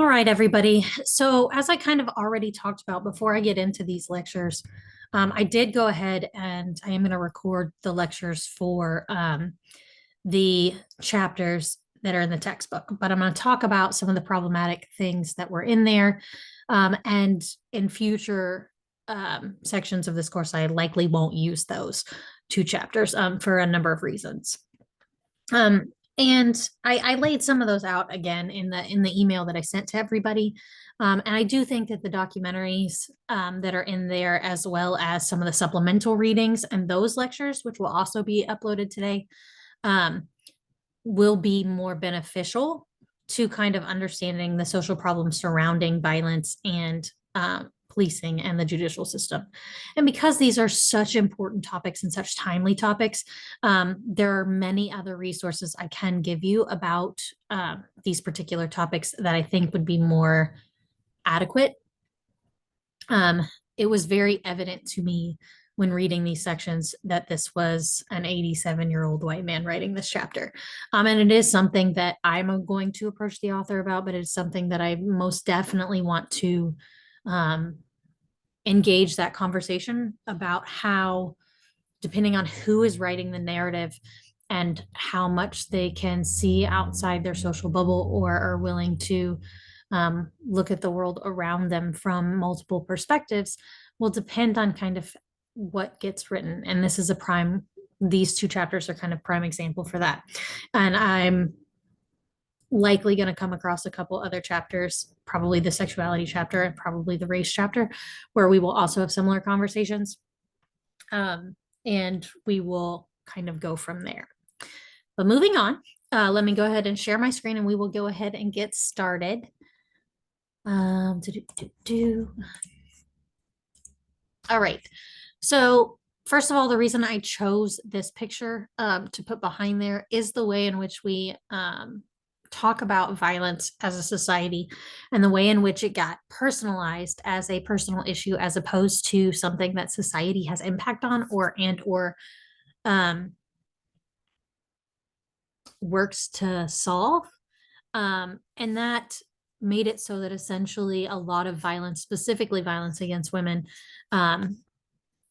All right, everybody. So, as I kind of already talked about before I get into these lectures, I did go ahead and I am going to record the lectures for the chapters that are in the textbook, but I'm going to talk about some of the problematic things that were in there. And in future sections of this course, I likely won't use those two chapters for a number of reasons. And I laid some of those out again in the email that I sent to everybody. And I do think that the documentaries that are in there, as well as some of the supplemental readings and those lectures, which will also be uploaded today, um, will be more beneficial to kind of understanding the social problems surrounding violence and policing and the judicial system. And because these are such important topics and such timely topics, there are many other resources I can give you about these particular topics that I think would be more adequate. It was very evident to me when reading these sections that this was an 87-year-old white man writing this chapter. And it is something that I'm going to approach the author about, but it's something that I most definitely want to engage that conversation about how, depending on who is writing the narrative and how much they can see outside their social bubble or are willing to look at the world around them from multiple perspectives, will depend on kind of what gets written. And this is these two chapters are kind of prime example for that. And I'm likely going to come across a couple other chapters, probably the sexuality chapter and probably the race chapter, where we will also have similar conversations. And we will kind of go from there. But moving on, let me go ahead and share my screen and we will go ahead and get started. All right. So first of all, the reason I chose this picture to put behind there is the way in which we talk about violence as a society and the way in which it got personalized as a personal issue as opposed to something that society has impact on or works to solve. And that made it so that essentially a lot of violence, specifically violence against women,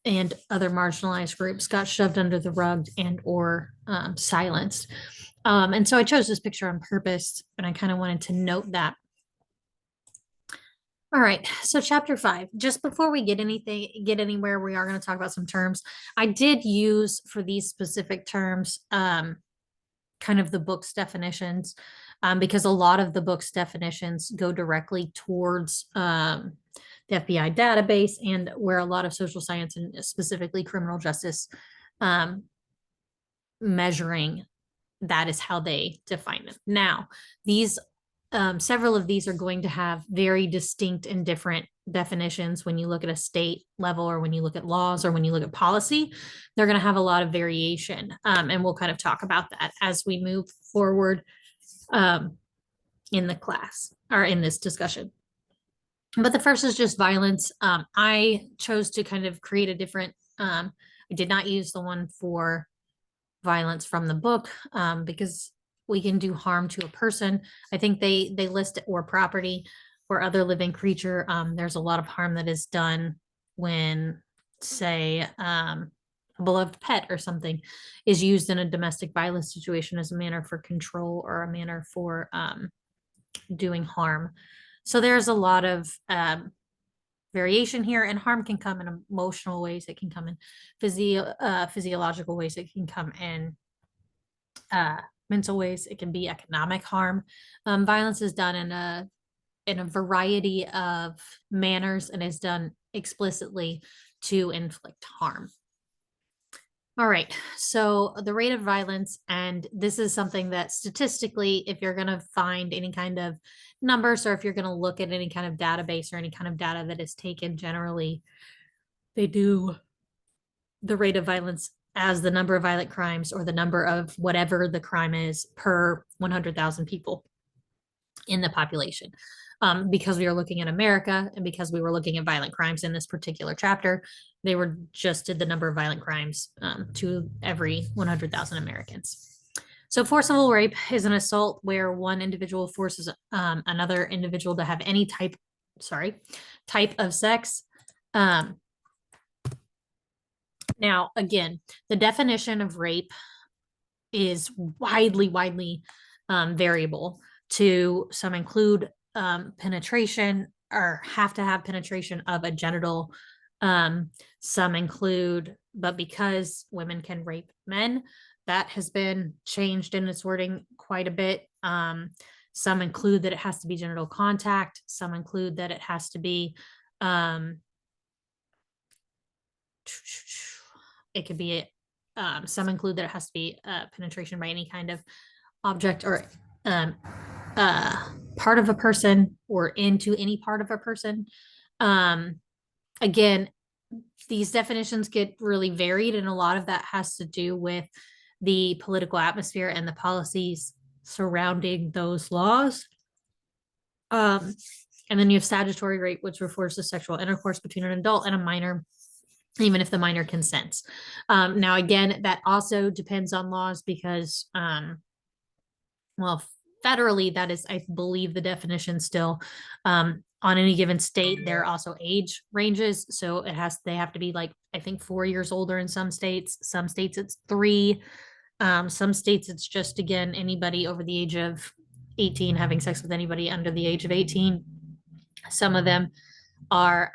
and other marginalized groups got shoved under the rug and or silenced. And so I chose this picture on purpose, and I kind of wanted to note that. All right, so chapter 5. Just before we get anywhere, we are going to talk about some terms. I did use for these specific terms kind of the book's definitions, because a lot of the book's definitions go directly towards the FBI database and where a lot of social science and specifically criminal justice measuring, that is how they define them. Now, these several of these are going to have very distinct and different definitions when you look at a state level or when you look at laws or when you look at policy. They're going to have a lot of variation, and we'll kind of talk about that as we move forward in the class or in this discussion. But the first is just violence. I chose to kind of create a different, I did not use the one for violence from the book because we can do harm to a person. I think they list it or property or other living creature. There's a lot of harm that is done when, say, a beloved pet or something is used in a domestic violence situation as a manner for control or a manner for doing harm. So there's a lot of variation here, and harm can come in emotional ways. It can come in physiological ways. It can come in mental ways. It can be economic harm. Violence is done in a variety of manners and is done explicitly to inflict harm. All right, so the rate of violence, and this is something that statistically, if you're going to find any kind of numbers or if you're going to look at any kind of database or any kind of data that is taken generally, they do the rate of violence as the number of violent crimes or the number of whatever the crime is per 100,000 people in the population. Because we are looking at America and because we were looking at violent crimes in this particular chapter, they were just did the number of violent crimes to every 100,000 Americans. So forcible rape is an assault where one individual forces another individual to have any type of sex. Now, again, the definition of rape is widely variable. To some include penetration or have to have penetration of a genital. Some include, but because women can rape men, that has been changed in its wording quite a bit. Some include that it has to be genital contact. Some include that it has to be, it could be, some include that it has to be penetration by any kind of object or um, part of a person or into any part of a person. Again, these definitions get really varied, and a lot of that has to do with the political atmosphere and the policies surrounding those laws. And then you have statutory rape, which refers to sexual intercourse between an adult and a minor, even if the minor consents. Now, again, that also depends on laws because, well, federally, that is, I believe, the definition still. On any given state, there are also age ranges. So they have to be like, I think 4 years older in some states. Some states it's 3. Some states it's just, again, anybody over the age of 18 having sex with anybody under the age of 18. Some of them are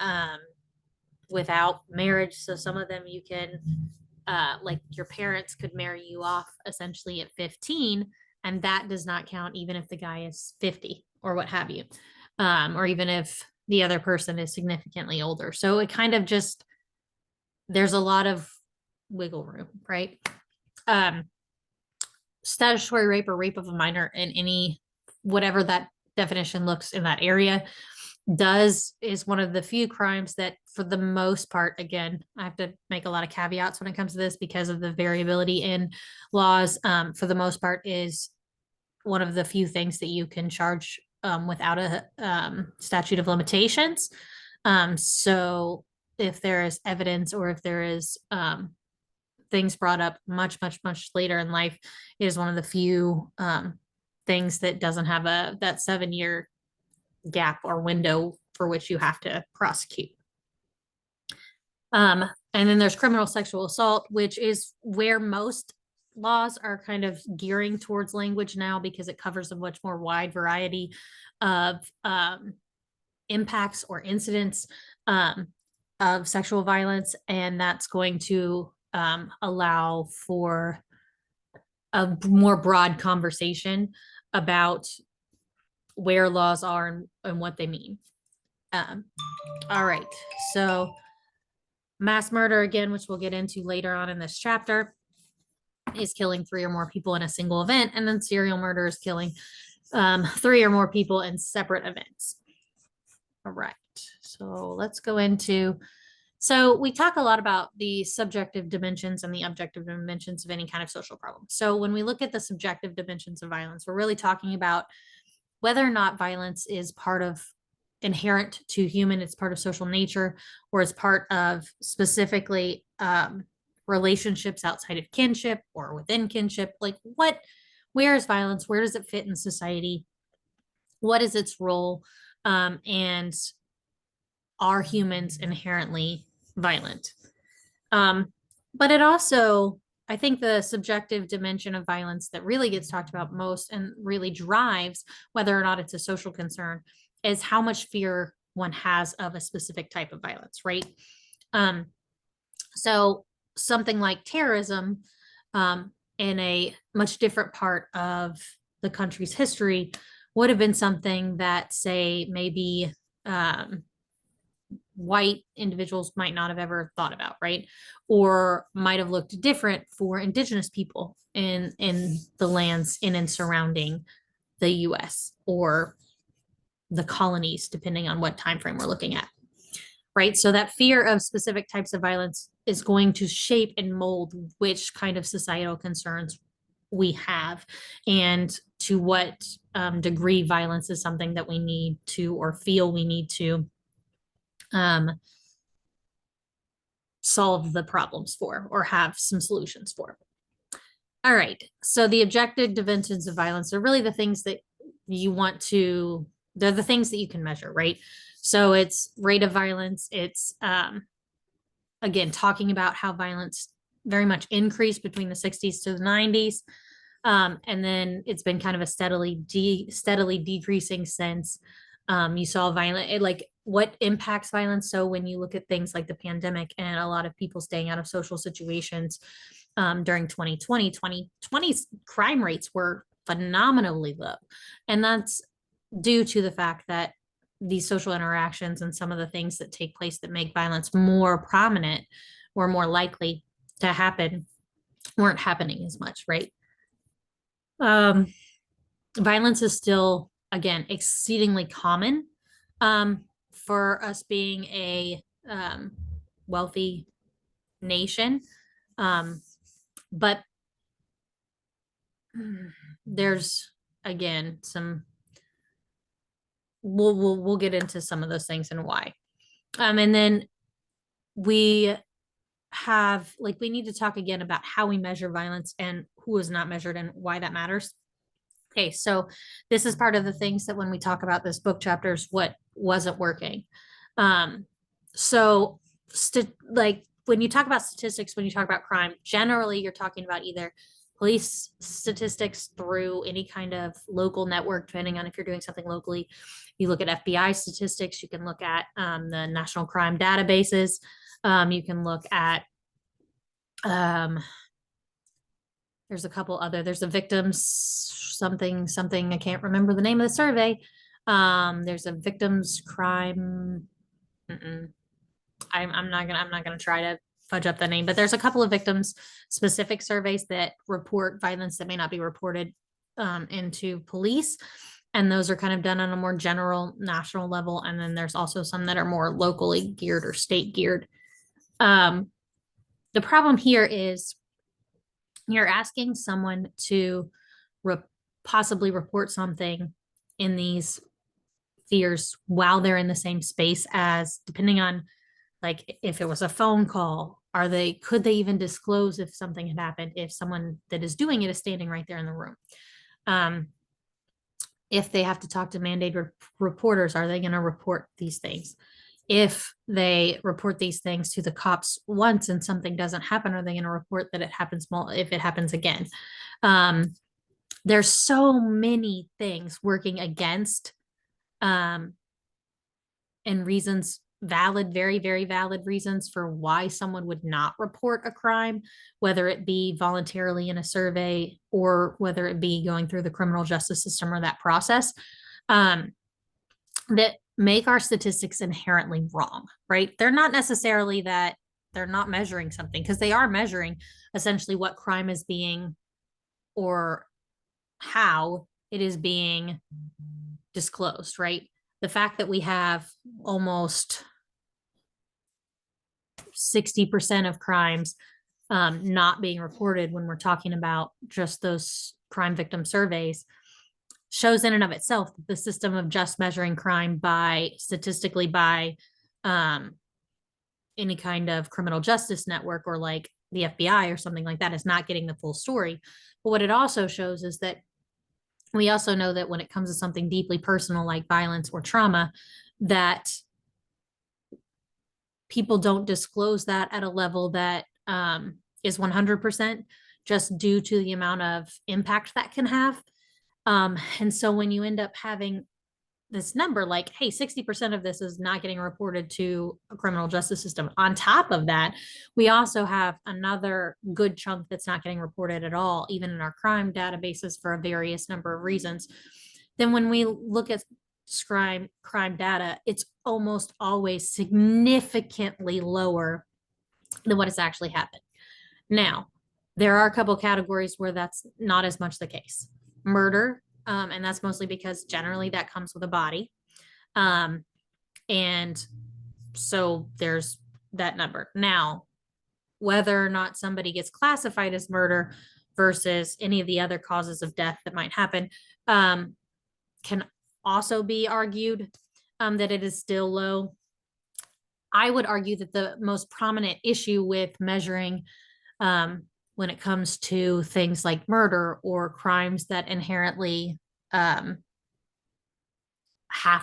without marriage. So some of them you can, like your parents could marry you off essentially at 15, and that does not count even if the guy is 50 or what have you, or even if the other person is significantly older. So it kind of just, there's a lot of wiggle room, right? Statutory rape or rape of a minor in any, whatever that definition looks in that area, is one of the few crimes that, for the most part, again, I have to make a lot of caveats when it comes to this because of the variability in laws. For the most part, is one of the few things that you can charge without a statute of limitations. So if there is evidence or if there is things brought up much later in life, it is one of the few things that doesn't have that 7-year gap or window for which you have to prosecute. And then there's criminal sexual assault, which is where most laws are kind of gearing towards language now because it covers a much more wide variety of impacts or incidents of sexual violence. And that's going to allow for a more broad conversation about where laws are and what they mean. All right, so mass murder, again, which we'll get into later on in this chapter, is killing 3 or more people in a single event, and then serial murder is killing 3 or more people in separate events. All right, so let's go into, so we talk a lot about the subjective dimensions and the objective dimensions of any kind of social problem. So when we look at the subjective dimensions of violence, we're really talking about whether or not violence is part of inherent to human, it's part of social nature, or it's part of specifically relationships outside of kinship or within kinship. Like where is violence? Where does it fit in society? What is its role? And are humans inherently violent? But it also, I think the subjective dimension of violence that really gets talked about most and really drives whether or not it's a social concern is how much fear one has of a specific type of violence, right? So something like terrorism, in a much different part of the country's history would have been something that, say, maybe white individuals might not have ever thought about, right? Or might have looked different for indigenous people in the lands in and surrounding the US or the colonies, depending on what time frame we're looking at. Right. So that fear of specific types of violence is going to shape and mold which kind of societal concerns we have and to what degree violence is something that we need to or feel we need to solve the problems for or have some solutions for. All right. So the objective dimensions of violence are really the things that you want to, they're the things that you can measure, right? So it's rate of violence. It's, again, talking about how violence very much increased between the 60s to the 90s. And then it's been kind of a steadily decreasing since you saw violent, like what impacts violence. So when you look at things like the pandemic and a lot of people staying out of social situations during 2020's crime rates were phenomenally low. And that's due to the fact that these social interactions and some of the things that take place that make violence more prominent or more likely to happen weren't happening as much, right? Um, Violence is still, again, exceedingly common for us being a wealthy nation. But there's, again, some, we'll get into some of those things and why. And then we have, like, we need to talk again about how we measure violence and who is not measured and why that matters. Okay, so this is part of the things that when we talk about this book chapters, what wasn't working. So like when you talk about statistics, when you talk about crime, generally you're talking about either police statistics through any kind of local network, depending on if you're doing something locally. You look at FBI statistics, you can look at the national crime databases, you can look at there's a couple other, there's a victims something, I can't remember the name of the survey. There's a victims crime. I'm not gonna try to fudge up the name, but there's a couple of victims specific surveys that report violence that may not be reported into police. And those are kind of done on a more general national level. And then there's also some that are more locally geared or state geared. The problem here is you're asking someone to possibly report something in these fears while they're in the same space as, depending on, like, if it was a phone call, could they even disclose if something had happened if someone that is doing it is standing right there in the room? If they have to talk to mandated reporters, are they going to report these things? If they report these things to the cops once and something doesn't happen, are they going to report that it happens if it happens again? There's so many things working against and reasons, very, very valid reasons for why someone would not report a crime, whether it be voluntarily in a survey or whether it be going through the criminal justice system or that process, that make our statistics inherently wrong, right? They're not necessarily that they're not measuring something, because they are measuring essentially what crime is being or how it is being disclosed, right? The fact that we have almost 60% of crimes not being reported when we're talking about just those crime victim surveys shows in and of itself that the system of just measuring crime statistically by any kind of criminal justice network or like the FBI or something like that is not getting the full story. But what it also shows is that we also know that when it comes to something deeply personal like violence or trauma, that people don't disclose that at a level that is 100% just due to the amount of impact that can have. And so when you end up having this number like, hey, 60% of this is not getting reported to a criminal justice system. On top of that, we also have another good chunk that's not getting reported at all, even in our crime databases for a various number of reasons. Then when we look at crime data, it's almost always significantly lower than what has actually happened. Now, there are a couple categories where that's not as much the case. Murder, and that's mostly because generally that comes with a body. And so there's that number. Now, whether or not somebody gets classified as murder versus any of the other causes of death that might happen can also be argued that it is still low. I would argue that the most prominent issue with measuring when it comes to things like murder or crimes that inherently have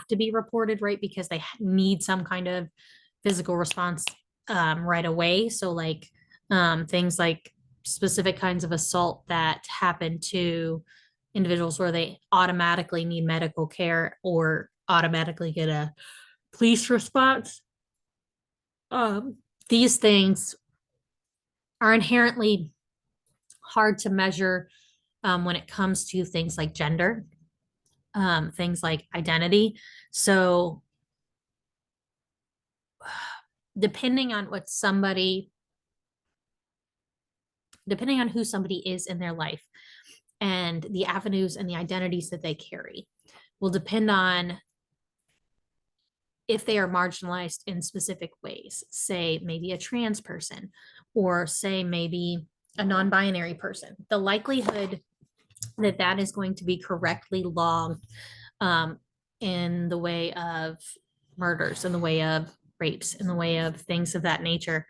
to be reported, right? Because they need some kind of physical response right away. So, like things like specific kinds of assault that happen to individuals where they automatically need medical care or automatically get a police response. These things are inherently hard to measure when it comes to things like gender, things like identity. So, depending on what somebody, depending on who somebody is in their life and the avenues and the identities that they carry, will depend on if they are marginalized in specific ways, say maybe a trans person, or say maybe a non binary person. The likelihood that that is going to be correctly logged in the way of murders, in the way of rapes, in the way of things of that nature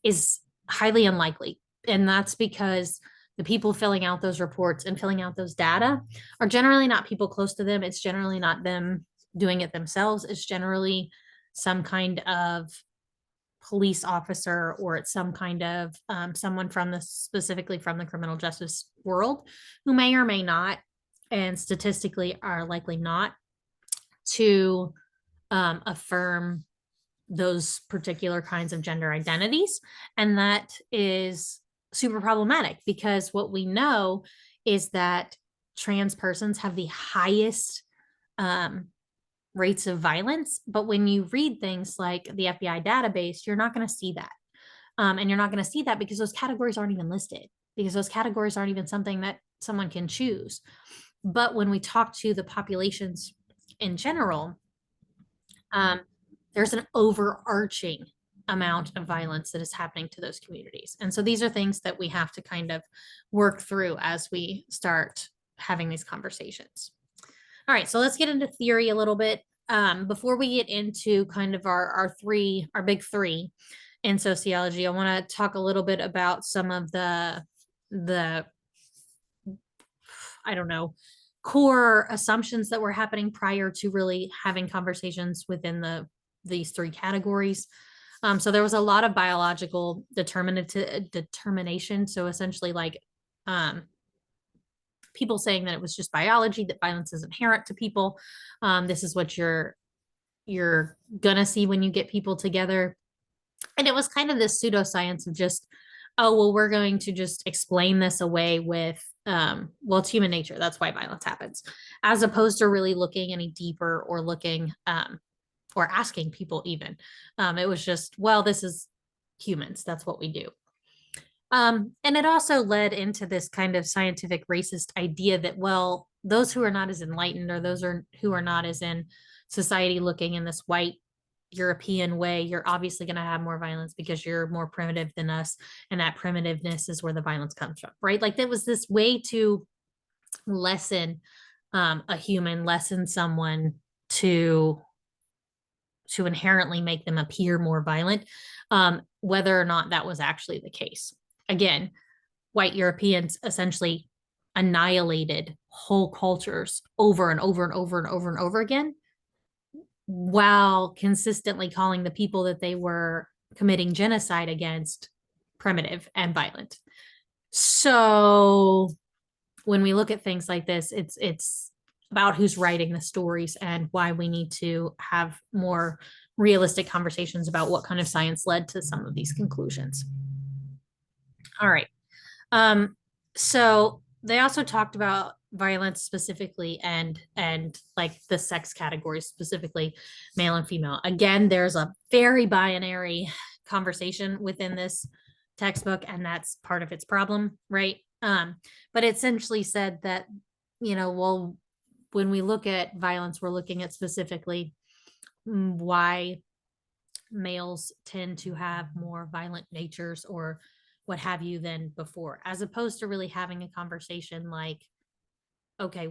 is highly unlikely. And that's because the people filling out those reports and filling out those data are generally not people close to them. It's generally not them doing it themselves. It's generally some kind of police officer, or it's some kind of someone from the specifically from the criminal justice world who may or may not, and statistically are likely not to affirm those particular kinds of gender identities. And that is super problematic because what we know is that trans persons have the highest um, rates of violence. But when you read things like the FBI database, you're not going to see that. And you're not going to see that because those categories aren't even listed, because those categories aren't even something that someone can choose. But when we talk to the populations in general, um, there's an overarching amount of violence that is happening to those communities. And so these are things that we have to kind of work through as we start having these conversations. All right, so let's get into theory a little bit. Before we get into kind of our big three in sociology, I want to talk a little bit about some of the I don't know, core assumptions that were happening prior to really having conversations within these three categories. So there was a lot of biological determination. So essentially, like people saying that it was just biology, that violence is inherent to people. This is what you're gonna see when you get people together. And it was kind of this pseudoscience of just, oh, well, we're going to just explain this away with, well, it's human nature. That's why violence happens, as opposed to really looking any deeper or looking or asking people even. It was just, well, this is humans. That's what we do. And it also led into this kind of scientific racist idea that, well, those who are not as enlightened, or who are not as in society looking in this white European way, you're obviously going to have more violence because you're more primitive than us. And that primitiveness is where the violence comes from, right? Like there was this way to lessen a human, lessen someone to inherently make them appear more violent, whether or not that was actually the case. Again, white Europeans essentially annihilated whole cultures over and over and over and over and over again, while consistently calling the people that they were committing genocide against primitive and violent. So when we look at things like this, it's about who's writing the stories and why we need to have more realistic conversations about what kind of science led to some of these conclusions. All right. So they also talked about violence specifically, and like the sex categories, specifically male and female. Again, there's a very binary conversation within this textbook, and that's part of its problem, right? But it essentially said that, well, when we look at violence, we're looking at specifically why males tend to have more violent natures or what have you than before, as opposed to really having a conversation like, okay,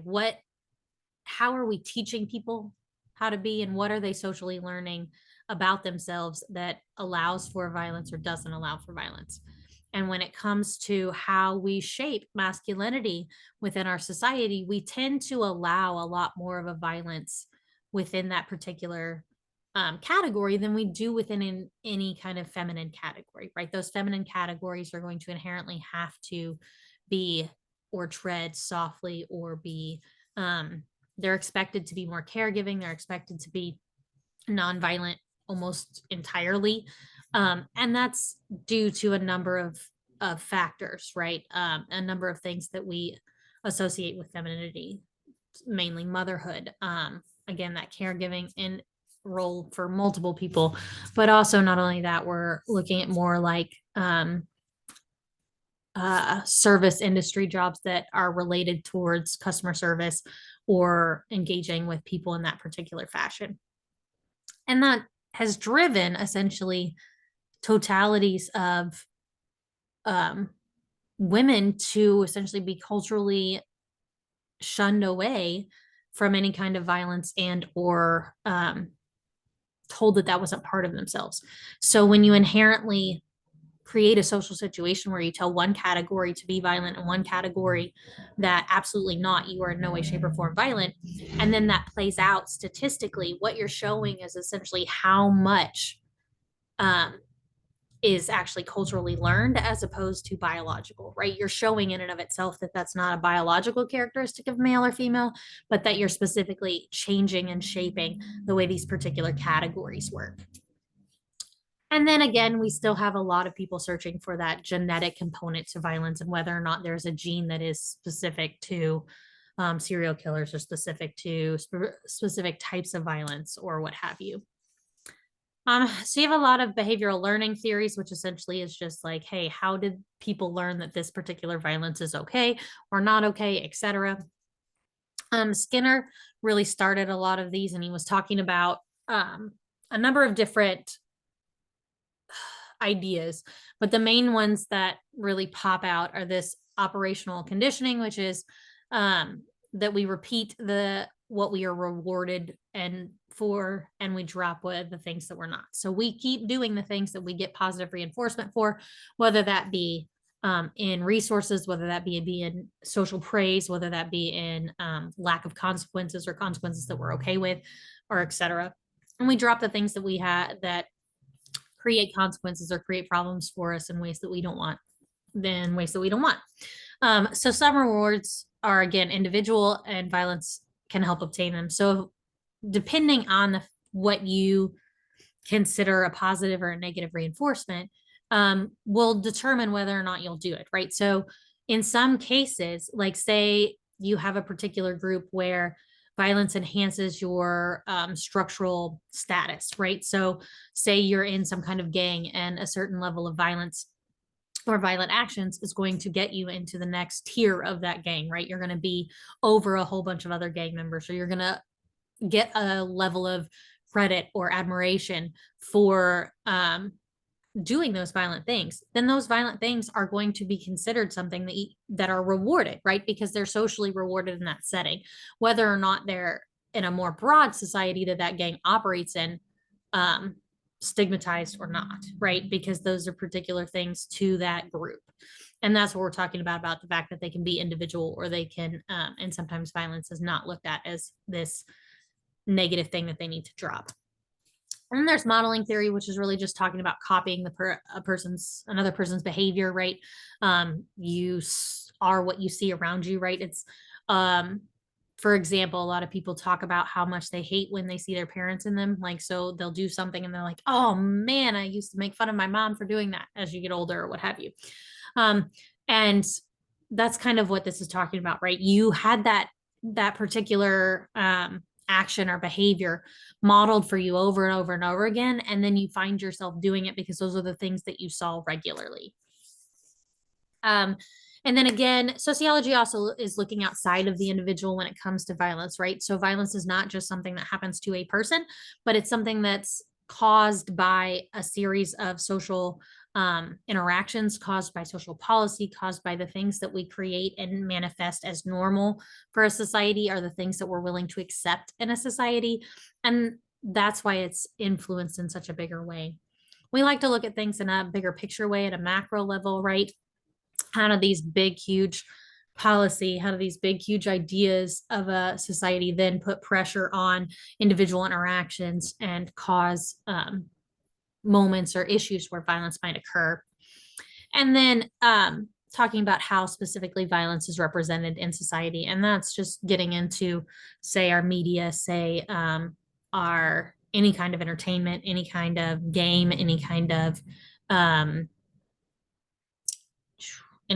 how are we teaching people how to be, and what are they socially learning about themselves that allows for violence or doesn't allow for violence? And when it comes to how we shape masculinity within our society, we tend to allow a lot more of a violence within that particular category than we do within any kind of feminine category, right? Those feminine categories are going to inherently have to be or tread softly or be, they're expected to be more caregiving. They're expected to be nonviolent almost entirely. And that's due to a number of factors, right? A number of things that we associate with femininity, mainly motherhood. Again, that caregiving and role for multiple people, but also not only that, we're looking at more like service industry jobs that are related towards customer service or engaging with people in that particular fashion. And that has driven essentially totalities of um, women to essentially be culturally shunned away from any kind of violence and or told that that wasn't part of themselves. So when you inherently create a social situation where you tell one category to be violent and one category that absolutely not, you are in no way, shape, or form violent, and then that plays out statistically, what you're showing is essentially how much um, is actually culturally learned as opposed to biological, right? You're showing in and of itself that that's not a biological characteristic of male or female, but that you're specifically changing and shaping the way these particular categories work. And then again, we still have a lot of people searching for that genetic component to violence and whether or not there's a gene that is specific to serial killers or specific to specific types of violence or what have you. So you have a lot of behavioral learning theories, which essentially is just like, hey, how did people learn that this particular violence is okay or not okay, etc. Skinner really started a lot of these, and he was talking about a number of different ideas, but the main ones that really pop out are this operational conditioning, which is that we repeat the what we are rewarded and for, and we drop with the things that we're not. So we keep doing the things that we get positive reinforcement for, whether that be in resources, whether that be in social praise, whether that be in lack of consequences or consequences that we're okay with, or etc. And we drop the things that we had that create consequences or create problems for us in ways that we don't want, then ways that we don't want. So some rewards are again individual, and violence can help obtain them. So depending on what you consider a positive or a negative reinforcement, will determine whether or not you'll do it, right? So in some cases, like say you have a particular group where violence enhances your structural status, right? So say you're in some kind of gang and a certain level of violence or violent actions is going to get you into the next tier of that gang, right? You're going to be over a whole bunch of other gang members. So you're going to get a level of credit or admiration for doing those violent things. Then those violent things are going to be considered something that are rewarded, right? Because they're socially rewarded in that setting, whether or not they're in a more broad society that gang operates in, stigmatized or not, right? Because those are particular things to that group. And that's what we're talking about the fact that they can be individual or they can, and sometimes violence is not looked at as this negative thing that they need to drop. And then there's modeling theory, which is really just talking about copying another person's behavior, right? You are what you see around you, right? It's, for example, a lot of people talk about how much they hate when they see their parents in them. Like, so they'll do something and they're like, oh man, I used to make fun of my mom for doing that as you get older or what have you. And that's kind of what this is talking about, right? You had that particular action or behavior modeled for you over and over and over again, and then you find yourself doing it because those are the things that you saw regularly. And then again, sociology also is looking outside of the individual when it comes to violence, right? So violence is not just something that happens to a person, but it's something that's caused by a series of social interactions, caused by social policy, caused by the things that we create and manifest as normal for a society, are the things that we're willing to accept in a society. And that's why it's influenced in such a bigger way. we like to look at things in a bigger picture way at a macro level, right? How do these big, huge policy, how do these big, huge ideas of a society then put pressure on individual interactions and cause moments or issues where violence might occur? And then talking about how specifically violence is represented in society. And that's just getting into, say, our media, say, our any kind of entertainment, any kind of game, any kind of and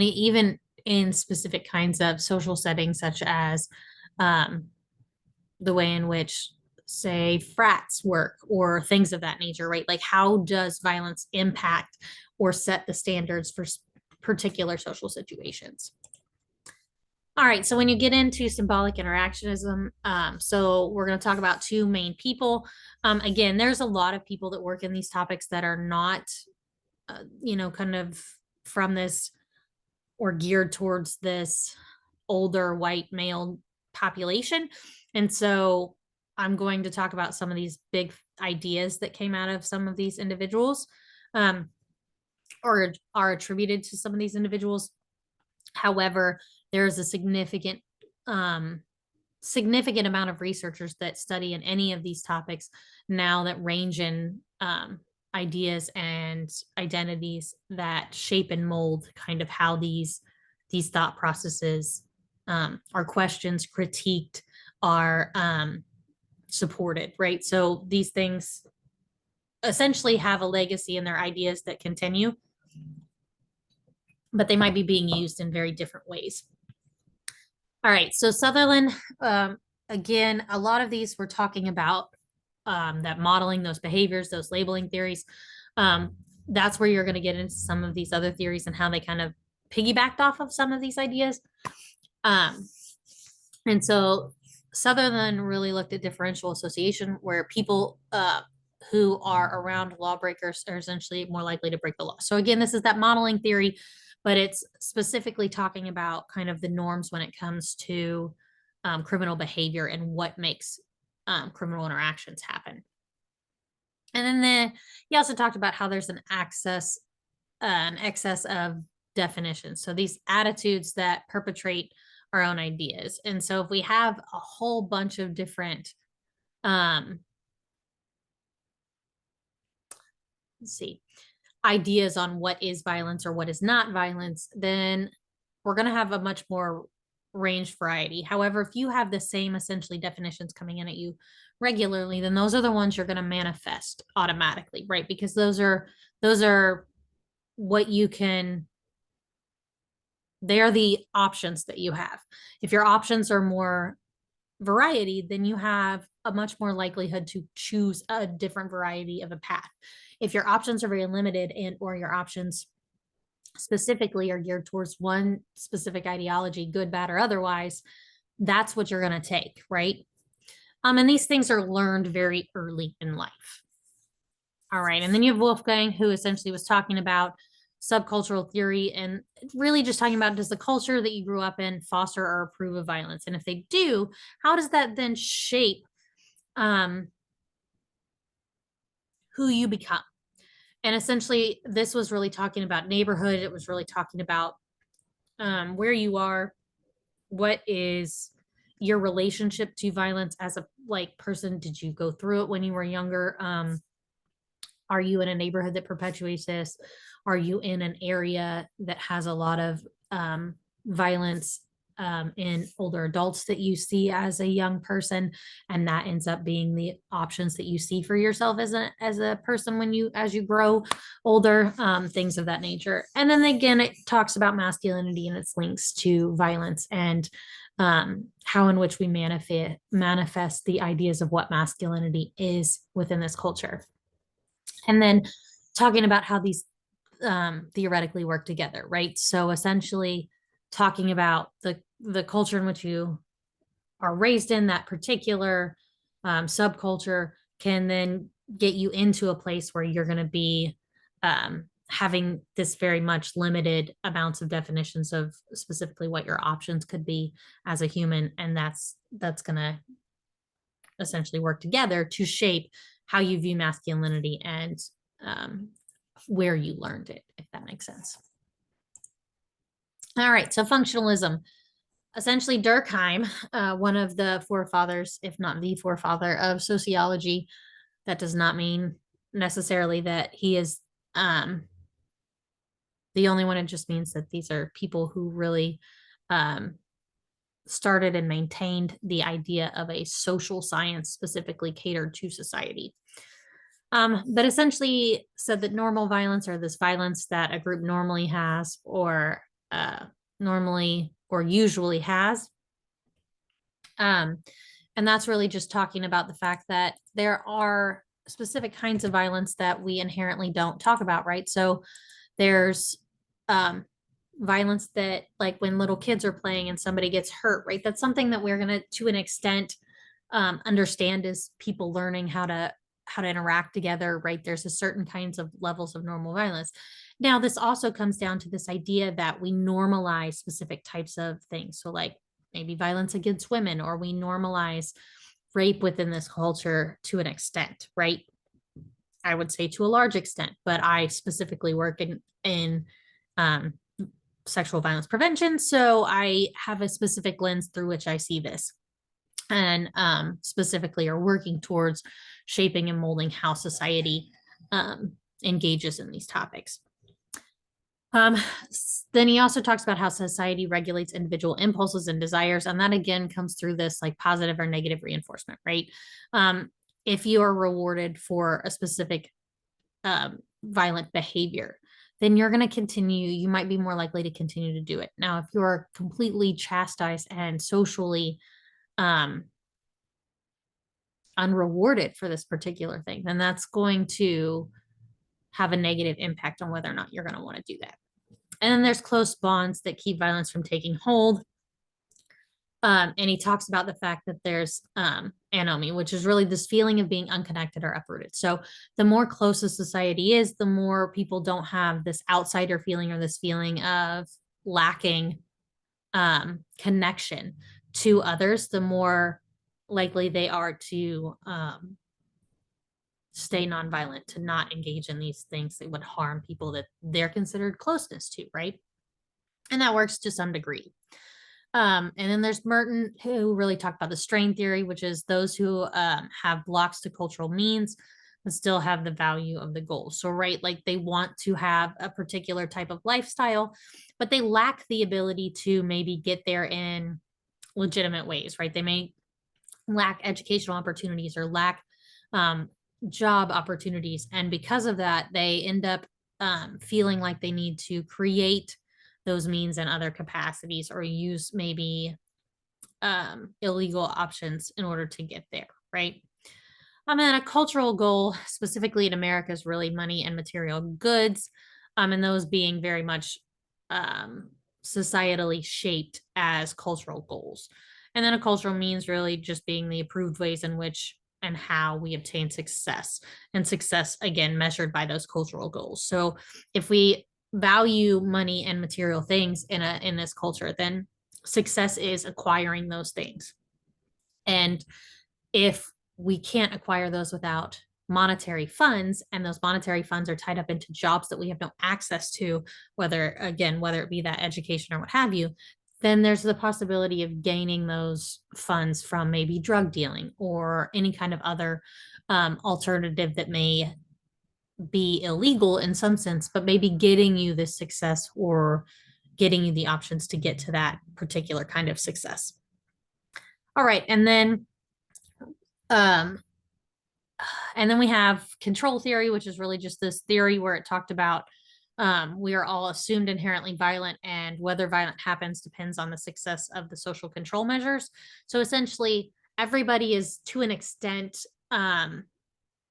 even in specific kinds of social settings, such as um, the way in which, say, frats work or things of that nature, right? Like, how does violence impact or set the standards for particular social situations? All right, so when you get into symbolic interactionism, so we're going to talk about two main people. Again, there's a lot of people that work in these topics that are not, kind of from this or geared towards this older white male population. And so I'm going to talk about some of these big ideas that came out of some of these individuals, or are attributed to some of these individuals. However, there's a significant amount of researchers that study in any of these topics now that range in ideas and identities that shape and mold kind of how these thought processes are questions, critiqued, are supported, right? So these things essentially have a legacy in their ideas that continue, but they might be being used in very different ways. All right, so Sutherland, again, a lot of these we're talking about that modeling, those behaviors, those labeling theories. That's where you're going to get into some of these other theories and how they kind of piggybacked off of some of these ideas. And so Sutherland really looked at differential association, where people who are around lawbreakers are essentially more likely to break the law. So again, this is that modeling theory, but it's specifically talking about kind of the norms when it comes to criminal behavior and what makes criminal interactions happen. And then he also talked about how there's an excess of definitions. So these attitudes that perpetrate our own ideas. And so if we have a whole bunch of different ideas on what is violence or what is not violence, then we're going to have a much more ranged variety. However, if you have the same essentially definitions coming in at you regularly, then those are the ones you're going to manifest automatically, right? Because those are what you can, they are the options that you have. If your options are more variety, then you have a much more likelihood to choose a different variety of a path. If your options are very limited and or your options specifically are geared towards one specific ideology, good, bad, or otherwise, that's what you're going to take, right? And these things are learned very early in life. All right, and then you have Wolfgang, who essentially was talking about subcultural theory and really just talking about, does the culture that you grew up in foster or approve of violence? And if they do, how does that then shape who you become? And essentially, this was really talking about neighborhood. It was really talking about where you are, what is your relationship to violence as a person. Did you go through it when you were younger? Are you in a neighborhood that perpetuates this? Are you in an area that has a lot of violence in older adults that you see as a young person, and that ends up being the options that you see for yourself as a person as you grow older, things of that nature. And then again, it talks about masculinity and its links to violence and how in which we manifest the ideas of what masculinity is within this culture. And then talking about how these theoretically work together, right? So essentially talking about the culture in which you are raised in, that particular subculture can then get you into a place where you're going to be having this very much limited amounts of definitions of specifically what your options could be as a human. And that's going to essentially work together to shape how you view masculinity and where you learned it, if that makes sense. All right, so functionalism. Essentially, Durkheim, one of the forefathers, if not the forefather of sociology, that does not mean necessarily that he is the only one. It just means that these are people who really started and maintained the idea of a social science specifically catered to society. But essentially said that normal violence, or this violence that a group normally has, or normally or usually has, and that's really just talking about the fact that there are specific kinds of violence that we inherently don't talk about, right? So there's violence that, like when little kids are playing and somebody gets hurt, right? That's something that we're going to an extent, understand as people learning how to interact together, right? There's a certain kinds of levels of normal violence. Now, this also comes down to this idea that we normalize specific types of things. So like maybe violence against women, or we normalize rape within this culture to an extent, right? I would say to a large extent, but I specifically work in sexual violence prevention, so I have a specific lens through which I see this, and specifically are working towards shaping and molding how society engages in these topics. Then he also talks about how society regulates individual impulses and desires, and that again comes through this like positive or negative reinforcement, right? If you are rewarded for a specific violent behavior, then you're going to continue, you might be more likely to continue to do it. Now, if you're completely chastised and socially unrewarded for this particular thing, then that's going to have a negative impact on whether or not you're going to want to do that. And then there's close bonds that keep violence from taking hold. And he talks about the fact that there's anomie, which is really this feeling of being unconnected or uprooted. So the more close a society is, the more people don't have this outsider feeling, or this feeling of lacking connection to others, the more likely they are to stay nonviolent, to not engage in these things that would harm people that they're considered closeness to, right? And that works to some degree. And then there's Merton, who really talked about the strain theory, which is those who have blocks to cultural means but still have the value of the goal. So, right, like they want to have a particular type of lifestyle, but they lack the ability to maybe get there in legitimate ways, right? They may lack educational opportunities, or lack job opportunities. And because of that, they end up feeling like they need to create those means in other capacities, or use maybe illegal options in order to get there, right? And a cultural goal, specifically in America, is really money and material goods, and those being very much societally shaped as cultural goals. And then a cultural means really just being the approved ways in which and how we obtain success, and success again measured by those cultural goals. So if we value money and material things in this culture, then success is acquiring those things. And if we can't acquire those without monetary funds, and those monetary funds are tied up into jobs that we have no access to, whether it be that education or what have you, then there's the possibility of gaining those funds from maybe drug dealing or any kind of other alternative that may be illegal in some sense, but maybe getting you this success, or getting you the options to get to that particular kind of success. All right. And then we have control theory, which is really just this theory where it talked about we are all assumed inherently violent, and whether violent happens depends on the success of the social control measures. So essentially, everybody is to an extent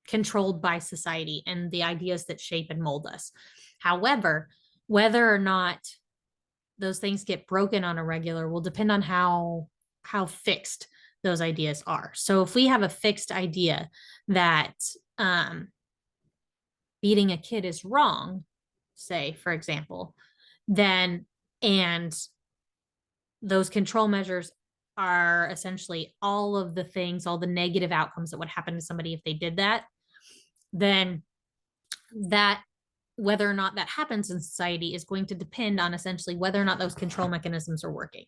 controlled by society and the ideas that shape and mold us. However, whether or not those things get broken on a regular will depend on how fixed those ideas are. So if we have a fixed idea that beating a kid is wrong, say, for example, then, and those control measures are essentially all of the things, all the negative outcomes that would happen to somebody if they did that, then that whether or not that happens in society is going to depend on essentially whether or not those control mechanisms are working.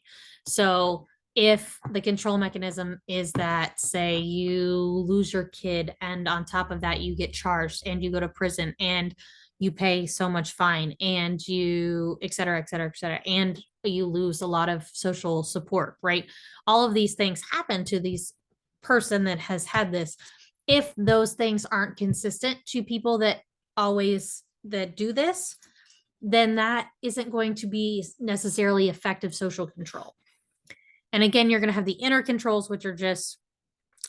So if the control mechanism is that, say, you lose your kid, and on top of that, you get charged and you go to prison and you pay so much fine and you, et cetera, et cetera, et cetera, and you lose a lot of social support, right? All of these things happen to these person that has had this. If those things aren't consistent to people that always that do this, then that isn't going to be necessarily effective social control. And again, you're going to have the inner controls, which are just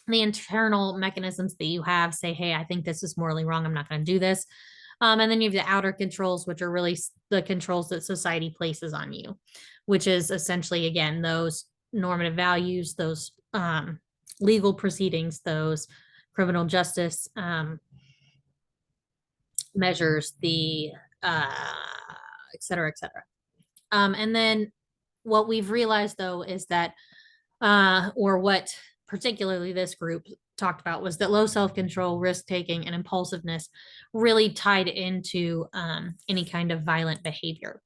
the internal mechanisms that you have say, hey, I think this is morally wrong. I'm not going to do this. And then you have the outer controls, which are really the controls that society places on you, which is essentially, again, those normative values, those legal proceedings, those criminal justice measures, the et cetera, et cetera. And then what we've realized, though, is that, or what particularly this group talked about, was that low self-control, risk-taking, and impulsiveness really tied into any kind of violent behavior.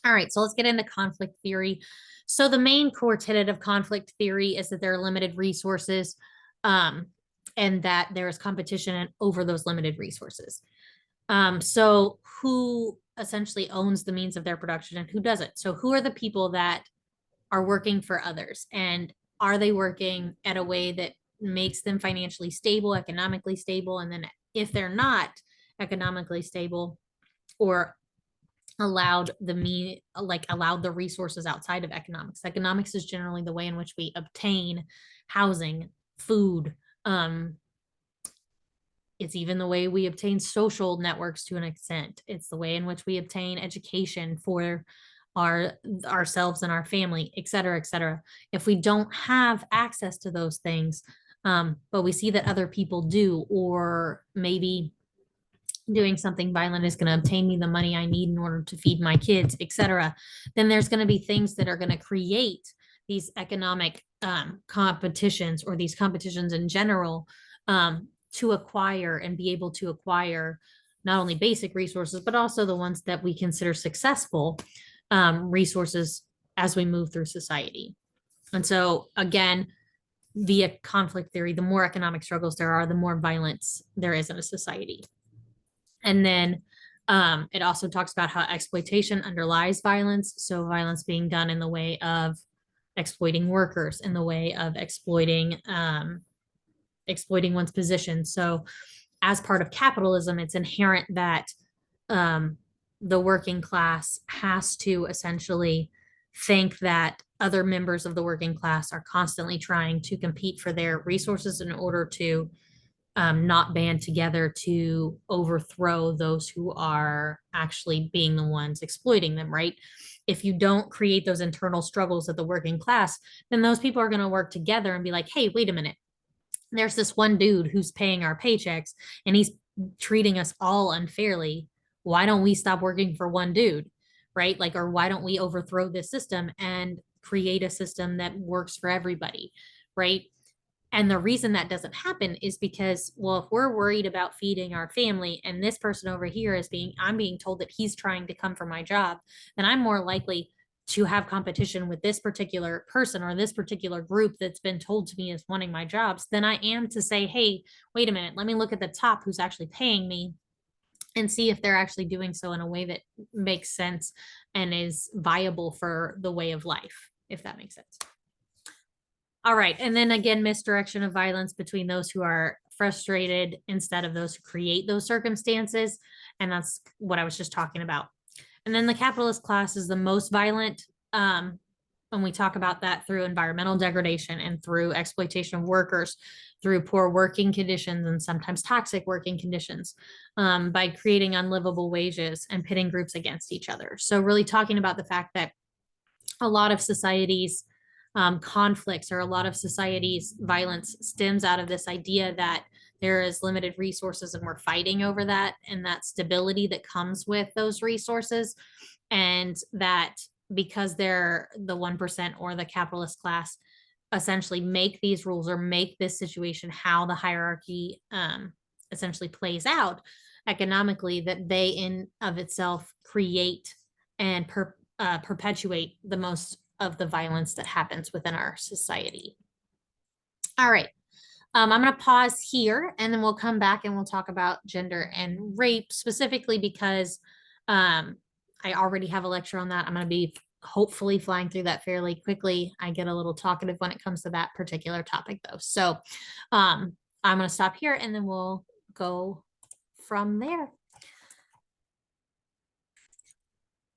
All right, so let's get into conflict theory. So the main core tenet of conflict theory is that there are limited resources and that there is competition over those limited resources. So who essentially owns the means of their production and who doesn't? So who are the people that are working for others, and are they working at a way that makes them financially stable, economically stable? And then if they're not economically stable or allowed allowed the resources outside of economics is generally the way in which we obtain housing, food, it's even the way we obtain social networks to an extent. It's the way in which we obtain education for ourselves and our family, et cetera, et cetera. If we don't have access to those things, but we see that other people do, or maybe doing something violent is going to obtain me the money I need in order to feed my kids, et cetera, then there's going to be things that are going to create these economic competitions, or these competitions in general, to acquire and be able to acquire not only basic resources, but also the ones that we consider successful resources as we move through society. And so, again, via conflict theory, the more economic struggles there are, the more violence there is in a society. And then it also talks about how exploitation underlies violence. So violence being done in the way of exploiting workers, in the way of exploiting one's position. So as part of capitalism, it's inherent that the working class has to essentially think that other members of the working class are constantly trying to compete for their resources in order to not band together to overthrow those who are actually being the ones exploiting them, right? If you don't create those internal struggles of the working class, then those people are going to work together and be like, hey, wait a minute. There's this one dude who's paying our paychecks and he's treating us all unfairly. Why don't we stop working for one dude, right? Like, or why don't we overthrow this system and create a system that works for everybody, right? And the reason that doesn't happen is because, well, if we're worried about feeding our family and this person over here I'm being told that he's trying to come for my job, then I'm more likely to have competition with this particular person or this particular group that's been told to me is wanting my jobs than I am to say, hey, wait a minute, let me look at the top who's actually paying me and see if they're actually doing so in a way that makes sense and is viable for the way of life, if that makes sense. All right. And then again, misdirection of violence between those who are frustrated instead of those who create those circumstances. And that's what I was just talking about. And then the capitalist class is the most violent. When we talk about that through environmental degradation and through exploitation of workers, through poor working conditions and sometimes toxic working conditions, by creating unlivable wages and pitting groups against each other. So really talking about the fact that a lot of societies conflicts, or a lot of society's violence, stems out of this idea that there is limited resources and we're fighting over that, and that stability that comes with those resources. And that because they're the 1% or the capitalist class essentially make these rules or make this situation how the hierarchy essentially plays out, economically, that they in of itself create and perpetuate the most of the violence that happens within our society. All right. I'm going to pause here and then we'll come back and we'll talk about gender and rape specifically because I already have a lecture on that. I'm going to be hopefully flying through that fairly quickly. I get a little talkative when it comes to that particular topic though. So I'm going to stop here and then we'll go from there.